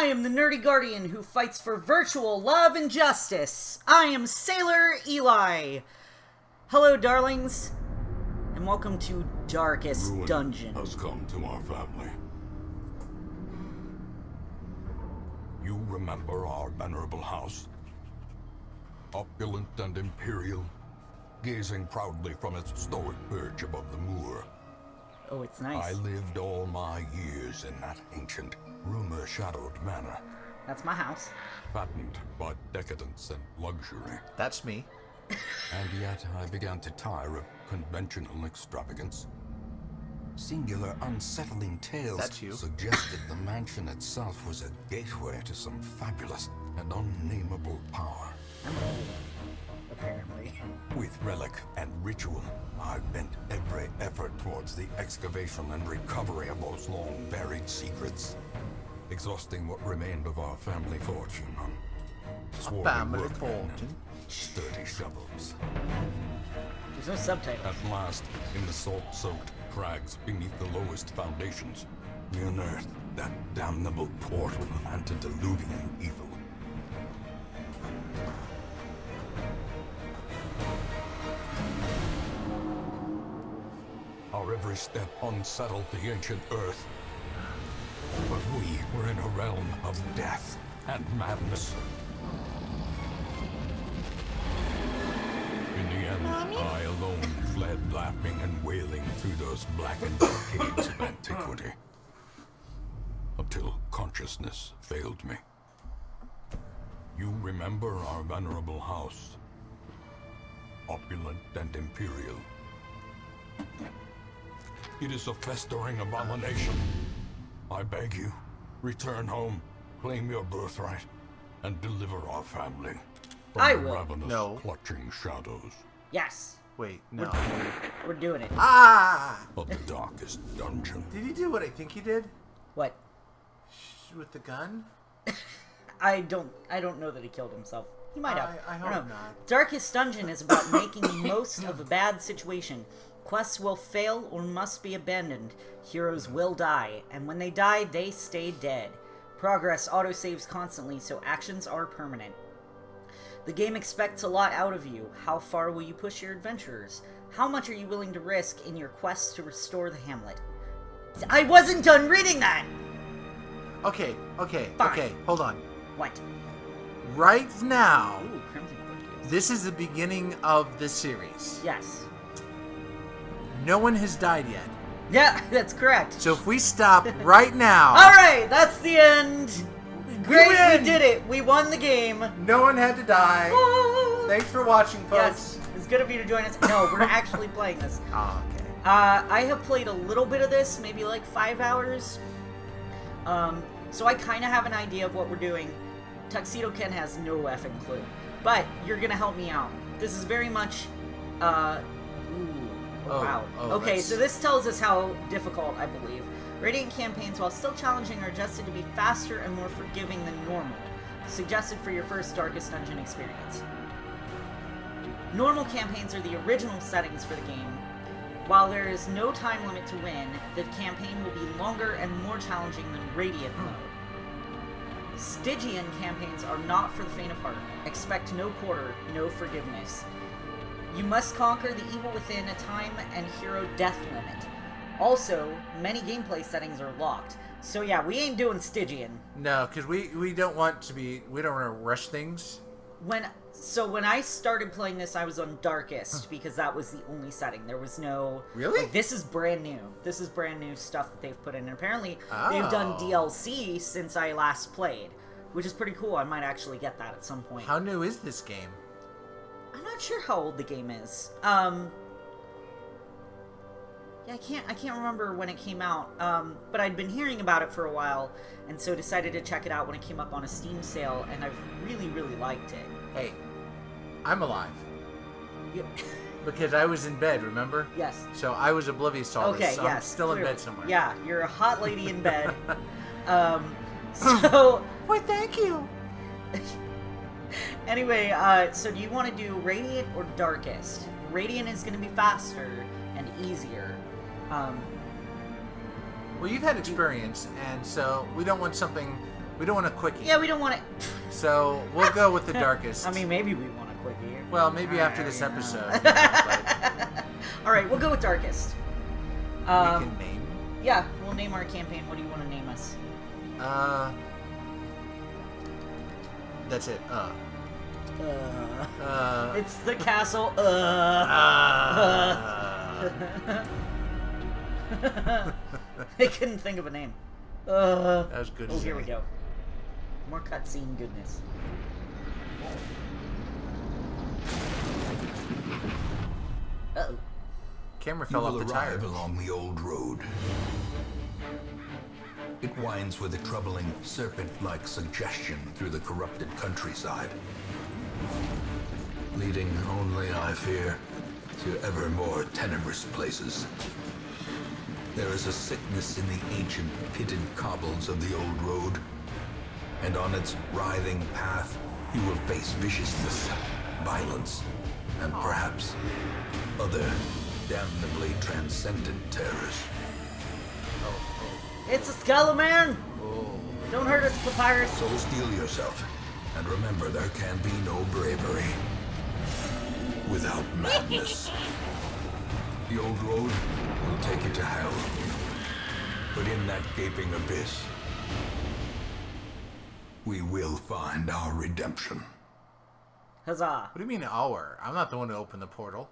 I am the nerdy guardian who fights for virtual love and justice. I am Sailor Eli. Hello, darlings, and welcome to Darkest Ruin Dungeon. has come to our family. You remember our venerable house? Opulent and imperial, gazing proudly from its stoic perch above the moor. Oh, it's nice. I lived all my years in that ancient, rumor-shadowed manor. That's my house. Fattened by decadence and luxury. That's me. And yet I began to tire of conventional extravagance. Singular, unsettling tales That's you. suggested the mansion itself was a gateway to some fabulous and unnameable power. I'm old, apparently. With relic and ritual, I bent every effort towards the excavation and recovery of those long-buried secrets, exhausting what remained of our family fortune on swarthy Family workmen and fortune. sturdy shovels. There's no subtitles. At last, in the salt-soaked crags beneath the lowest foundations, we unearthed that damnable portal of antediluvian evil. Our every step unsettled the ancient earth. But we were in a realm of death and madness. In the end, I alone fled laughing and wailing through those blackened caves of antiquity. Until consciousness failed me. You remember our venerable house? Opulent and imperial. It is a festering abomination. I beg you, return home, claim your birthright, and deliver our family from I the will. ravenous, No. clutching shadows Yes, Wait, no. we're doing it. Ah! of the darkest dungeon. Did he do what I think he did? What? With the gun? I don't know that he killed himself. He might have. I don't hope know. not. Darkest Dungeon is about making the most of a bad situation. Quests will fail or must be abandoned. Heroes will die, and when they die, they stay dead. Progress autosaves constantly, so actions are permanent. The game expects a lot out of you. How far will you push your adventurers? How much are you willing to risk in your quest to restore the hamlet? I wasn't done reading that! Okay, Fine. hold on. What? Right now, Ooh, Crimson Fortunes. this is the beginning of the series. Yes. No one has died yet. Yeah, that's correct. So if we stop right now... Alright, that's the end! Great, win! we did it! We won the game! No one had to die. Woo! Thanks for watching, Yes, folks. it's good of you to join us. No, we're actually playing this. Oh, okay. I have played a little bit of this, maybe like 5 hours. So I kind of have an idea of what we're doing. Tuxedo Ken has no effing clue. But you're gonna help me out. This is very much, wow. Okay, that's- so this tells us how difficult, I believe. Radiant campaigns, while still challenging, are adjusted to be faster and more forgiving than normal. Suggested for your first Darkest Dungeon experience. Normal campaigns are the original settings for the game. While there is no time limit to win, the campaign will be longer and more challenging than Radiant mode. Stygian campaigns are not for the faint of heart. Expect no quarter, no forgiveness. You must conquer the evil within a time and hero death limit. Also, many gameplay settings are locked. So yeah, we ain't doing Stygian. No, because we don't want to be... We don't want to rush things. When I started playing this, I was on Darkest because that was the only setting. There was no... Really? Like, this is brand new. This is brand new stuff that they've put in. And apparently, they've Oh. done DLC since I last played, which is pretty cool. I might actually get that at some point. How new is this game? I'm not sure how old the game is. Yeah, I can't remember when it came out. But I'd been hearing about it for a while, and so decided to check it out when it came up on a Steam sale, and I've really, really liked it. Hey, I'm alive. Yep. Because I was in bed, remember? Yes. So I was oblivious to all Okay, this. So yes. I'm still in clearly. bed somewhere. Yeah, you're a hot lady in bed. So... Why, thank you. Anyway, so do you want to do Radiant or Darkest? Radiant is going to be faster and easier. Well, you've had experience, and so we don't want something We don't want a quickie. Yeah, we don't want it. So we'll go with the darkest. I mean, maybe we want a quickie. Well, maybe after this episode. All right, we'll go with darkest. We can name. Yeah, we'll name our campaign. What do you want to name us? That's it. It's the castle. I couldn't think of a name. That was good. Oh, here we go. More cutscene goodness. Uh-oh. Camera You fell off will the arrive tire. along the old road. It winds with a troubling, serpent-like suggestion through the corrupted countryside, leading only, I fear, to ever more tenebrous places. There is a sickness in the ancient, pitted cobbles of the old road, and on its writhing path, you will face viciousness, violence, and perhaps other damnably transcendent terrors. It's a Skeleman! Oh. Don't hurt us, Papyrus. So steel yourself, and remember there can be no bravery without madness. The old road will take you to hell, but in that gaping abyss, we will find our redemption. Huzzah. What do you mean our? I'm not the one who opened the portal.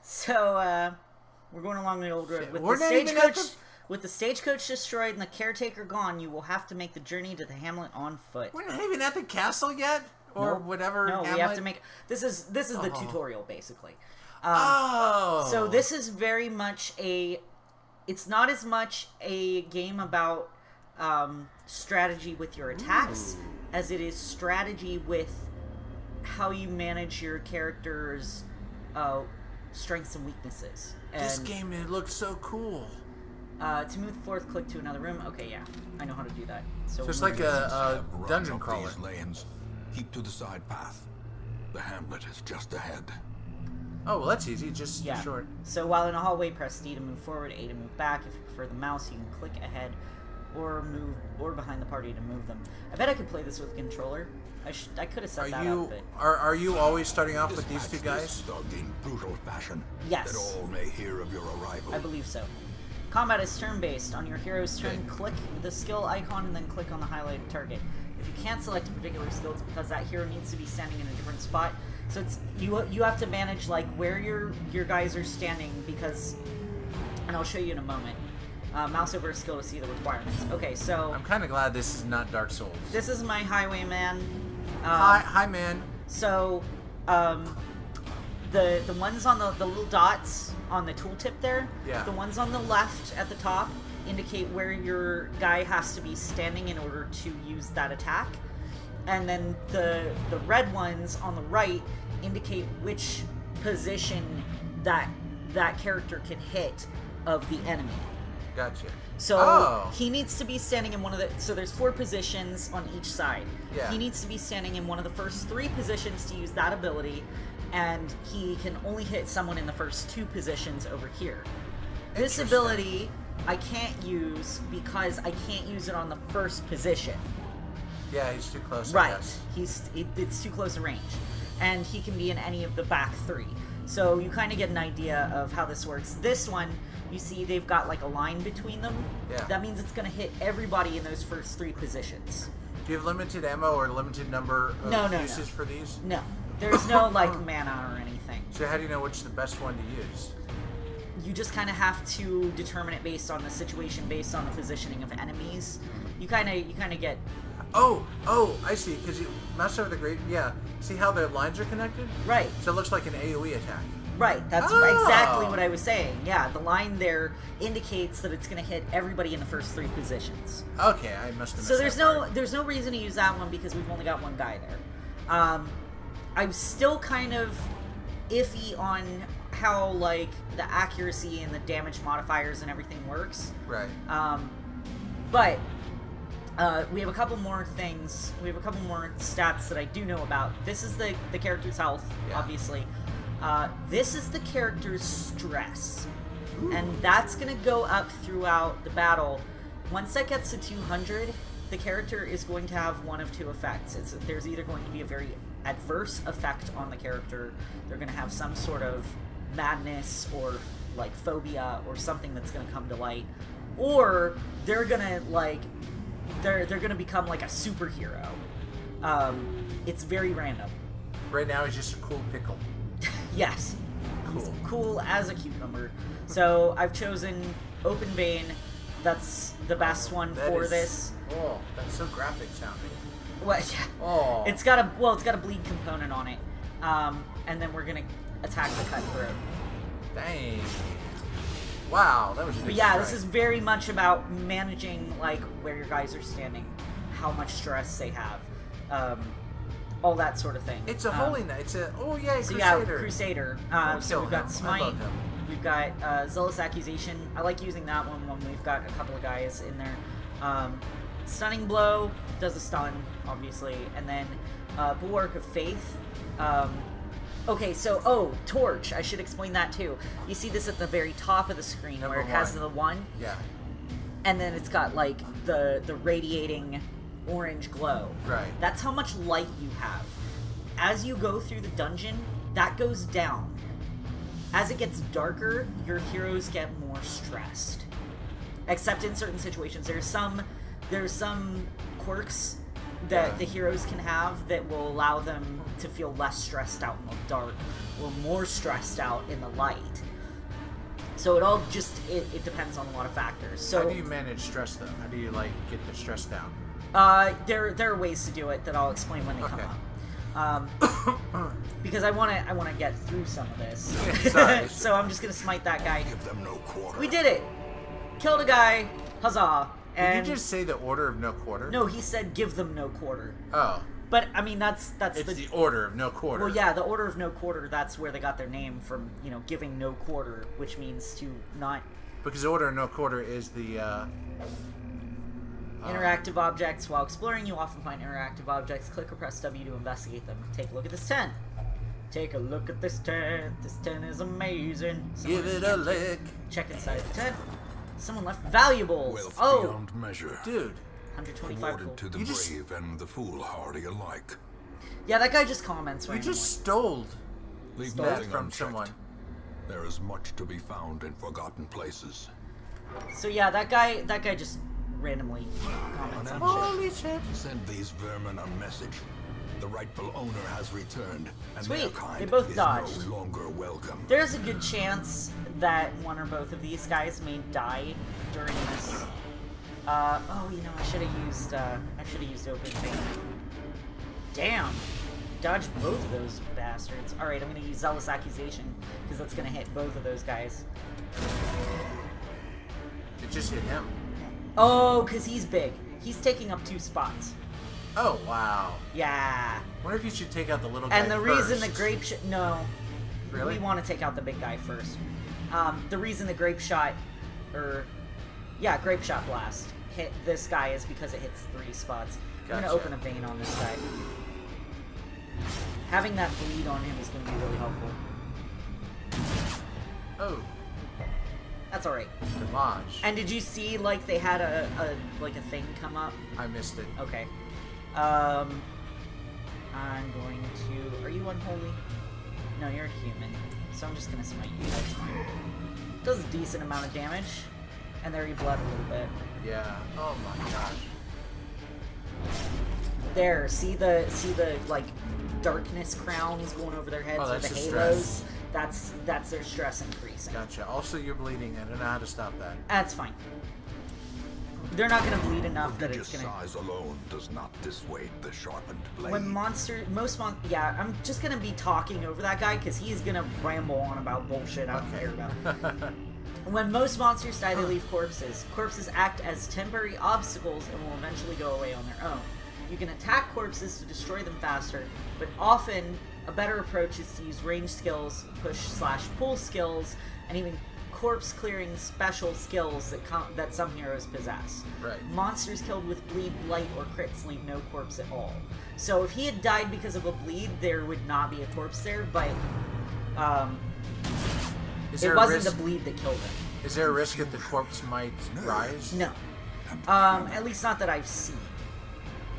So, we're going along the old road. Shit, With we're the not even at stagecoach, with the stagecoach destroyed and the caretaker gone, you will have to make the journey to the hamlet on foot. We're not even at the castle yet, or Nope. whatever. No, we hamlet? have to make. This is the tutorial basically. Oh. So this is very much a. It's not as much a game about strategy with your attacks as it is strategy with how you manage your character's strengths and weaknesses. And, This game, it looks so cool. to move forth, click to another room. Okay, yeah, I know how to do that. So Just we're like gonna- a Run dungeon up crawler. These lanes. Keep to the side path. The hamlet is just ahead. Oh, well, that's easy. Just Yeah. short. So while in a hallway, press D to move forward, A to move back. If you prefer the mouse, you can click ahead or move or behind the party to move them. I bet I could play this with a controller. I could have set Are that you up, but are you always starting off with these two Dispatch guys? this thug in brutal fashion. Yes. That all may hear of your arrival. I believe so. Combat is turn-based. On your hero's turn, click the skill icon and then click on the highlighted target. If you can't select a particular skill, it's because that hero needs to be standing in a different spot. So it's you have to manage like where your guys are standing because, and I'll show you in a moment. Mouse over a skill to see the requirements. Okay, so I'm kind of glad this is not Dark Souls. this is my highwayman. Hi, man. So, the ones on the little dots on the tooltip there, Yeah. the ones on the left at the top indicate where your guy has to be standing in order to use that attack, and then the red ones on the right indicate which position that character can hit of the enemy. Gotcha. So Oh. he needs to be standing in one of the. So there's 4 positions on each side. Yeah. He needs to be standing in one of the first 3 positions to use that ability, and he can only hit someone in the first 2 positions over here. This Interesting. ability I can't use because I can't use it on the first position. Yeah, he's too close. I Right. guess. It's too close a range, and he can be in any of the back 3. So you kind of get an idea of how this works. This one, you see they've got like a line between them. Yeah. That means it's going to hit everybody in those first 3 positions. Do you have limited ammo or limited number of No, no, uses no. for these? No, there's no like mana or anything. So how do you know which is the best one to use? You just kind of have to determine it based on the situation, based on the positioning of enemies. You kind of get Oh, I see. Because you mouse over the great. Yeah. See how the lines are connected? right. So it looks like an AOE attack. Right, that's Oh. exactly what I was saying. Yeah, the line there indicates that it's going to hit everybody in the first 3 positions. Okay, I must have missed So there's that part. there's no reason to use that one because we've only got one guy there. I'm still kind of iffy on how like the accuracy and the damage modifiers and everything works. Right. But we have a couple more things. We have a couple more stats that I do know about. This is the character's health, Yeah. obviously. This is the character's stress. And that's going to go up throughout the battle once that gets to 200, the character is going to have one of two effects. There's either going to be a very adverse effect on the character, they're going to have some sort of madness or like phobia or something that's going to come to light, or they're going to like they're going to become like a superhero. It's very random. Right now, he's just a cool pickle. Yes. Cool. He's cool as a cucumber. So I've chosen Open Vein. That's the best one for this. Oh, that's so graphic sounding. What? Oh. It's got a bleed component on it. And then we're gonna attack the cutthroat. Dang. Wow, that was a But big yeah, strike. this is very much about managing like where your guys are standing, how much stress they have, all that sort of thing. It's a holy knight. It's a So Crusader. yeah, Crusader. So kill we've got him. I Smite. love him. We've got Zealous Accusation. I like using that one when we've got a couple of guys in there. Stunning Blow does a stun, obviously, and then Bulwark of Faith. Okay, so Torch. I should explain that too. You see this at the very top of the screen where it has the 1. Yeah. And then it's got like the radiating orange glow. Right. That's how much light you have. As you go through the dungeon, that goes down. As it gets darker, your heroes get more stressed. Except in certain situations. There's some quirks that the heroes can have that will allow them to feel less stressed out in the dark or more stressed out in the light. So it all just it depends on a lot of factors. So how do you manage stress though? How do you like get the stress down? There are ways to do it that I'll explain when they come up. Because I wanna get through some of this. Sorry. So I'm just gonna smite that guy. Give them no quarter. We did it! Killed a guy, huzzah. And Did you just say the order of no quarter? no, he said give them no quarter. Oh. But I mean that's It's the order of no quarter. well, yeah, the order of no quarter. That's where they got their name from. Giving no quarter, which means to not Because the order of no quarter is the interactive objects. While exploring, you often find interactive objects. Click or press W to investigate them. Take a look at this tent. Take a look at this tent. This tent is amazing. give it a lick. Check inside the tent. Someone left valuables. Wealth Oh, beyond measure. Dude. 125 Awarded gold. to the You just- brave and the foolhardy alike. Yeah, that guy just comments You randomly. just stole Leave that nothing from unchecked. someone. There is much to be found in forgotten places. So yeah, that guy just randomly comments on shit. Holy shit. Send these vermin a message. The rightful owner has returned, and their Sweet. kind They both is dodged. no longer welcome. There's a good chance that one or both of these guys may die during this. I should have used Open Vein. Damn. Dodged both of those bastards. Alright, I'm gonna use Zealous Accusation, because that's gonna hit both of those guys. It just hit him. Oh, because he's big. He's taking up 2 spots. Oh, wow. Yeah. Wonder if you should take out the little guy And the reason the first. grape no. Really? We want to take out the big guy first. The reason the grape shot blast hit this guy is because it hits 3 spots. I'm Gotcha. gonna open a vein on this guy. Having that bleed on him is gonna be really helpful. Oh, That's alright. damage. And did you see like they had a thing come up? I missed it. Okay. I'm going to... Are you unholy? No, you're human. So I'm just gonna smite you. That's fine. Does a decent amount of damage. And there you bled a little bit. Yeah. Oh my gosh. There, see the like darkness crowns going over their heads Oh, with that's the the halos? That's their stress increasing. Gotcha. Also, you're bleeding. I don't know how to stop that. That's fine. They're not gonna bleed enough that Prodigious it's gonna... size alone does not dissuade the sharpened blade. Yeah, I'm just gonna be talking over that guy because he's gonna ramble on about bullshit I don't care about. When most monsters die, they leave corpses. Corpses act as temporary obstacles and will eventually go away on their own. You can attack corpses to destroy them faster, but often a better approach is to use range skills, push/pull skills, and even corpse clearing special skills that some heroes possess. Right. Monsters killed with bleed, blight, or crits leave no corpse at all. So if he had died because of a bleed, there would not be a corpse there, but Is it there a wasn't risk? the bleed that killed him. Is there a risk that the corpse might rise? No. At least not that I've seen.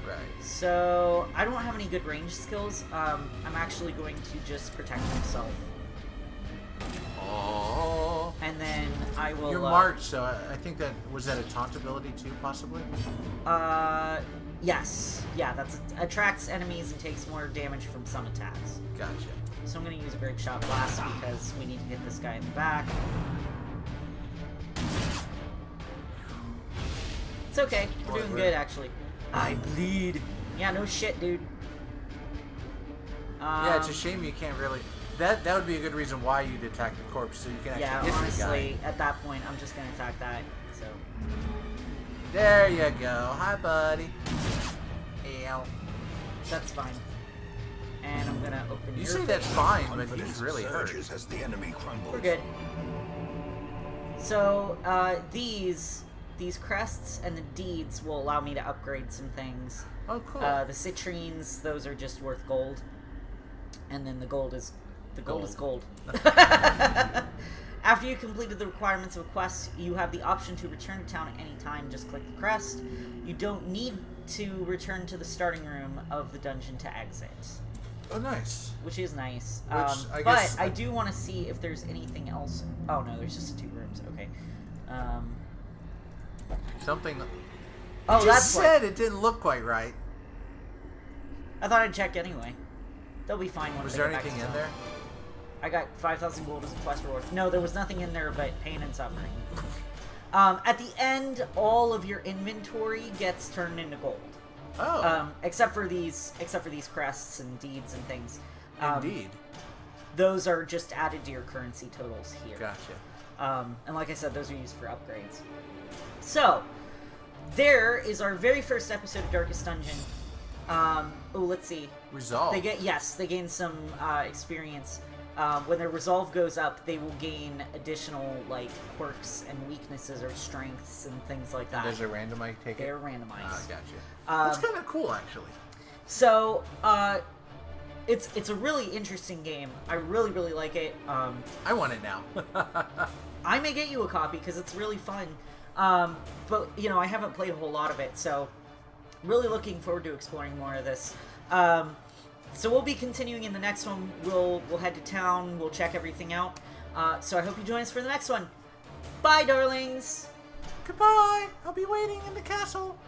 Right. So, I don't have any good range skills. I'm actually going to just protect myself. Oh. And then I will... You're March, so I think that... Was that a taunt ability too, possibly? Yes. Yeah, that's attracts enemies and takes more damage from some attacks. Gotcha. So I'm going to use a Grape Shot Blast because we need to hit this guy in the back. It's okay. We're doing good, actually. I bleed. Yeah, no shit, dude. Yeah, it's a shame you can't really... That would be a good reason why you'd attack the corpse, so you can actually hit honestly, the guy. at that point, I'm just going to attack that, so... There you go. Hi, buddy. Ow. That's fine. And I'm going to open You your say face. that's fine, but he's Confidence really hurt. surges as the enemy crumbles. We're good. So, these crests and the deeds will allow me to upgrade some things. Oh, cool. The citrines, those are just worth gold. And then the gold is gold. After you completed the requirements of a quest, you have the option to return to town at any time. Just click the crest. You don't need to return to the starting room of the dungeon to exit. Oh, nice. Which is nice. I guess... But I do want to see if there's anything else. Oh, no, there's just 2 rooms. Okay. Something... Oh, you that's just said it didn't look quite right. I thought I'd check anyway. They'll be fine once Was I there get back anything to in town. there? I got 5,000 gold as a quest reward. No, there was nothing in there but pain and suffering. At the end, all of your inventory gets turned into gold. Oh. Except for these crests and deeds and things. Indeed. Those are just added to your currency totals here. Gotcha. And like I said, those are used for upgrades. So, there is our very first episode of Darkest Dungeon. Oh, let's see. Resolve. They gain some experience. When their resolve goes up, they will gain additional like quirks and weaknesses or strengths and things like that. There's a random, I take it? They're randomized. Ah, gotcha. That's kind of cool, actually. So, it's a really interesting game. I really, really like it. I want it now. I may get you a copy because it's really fun. But, you know, I haven't played a whole lot of it, so really looking forward to exploring more of this. So we'll be continuing in the next one. We'll head to town. We'll check everything out. So I hope you join us for the next one. Bye, darlings! Goodbye! I'll be waiting in the castle.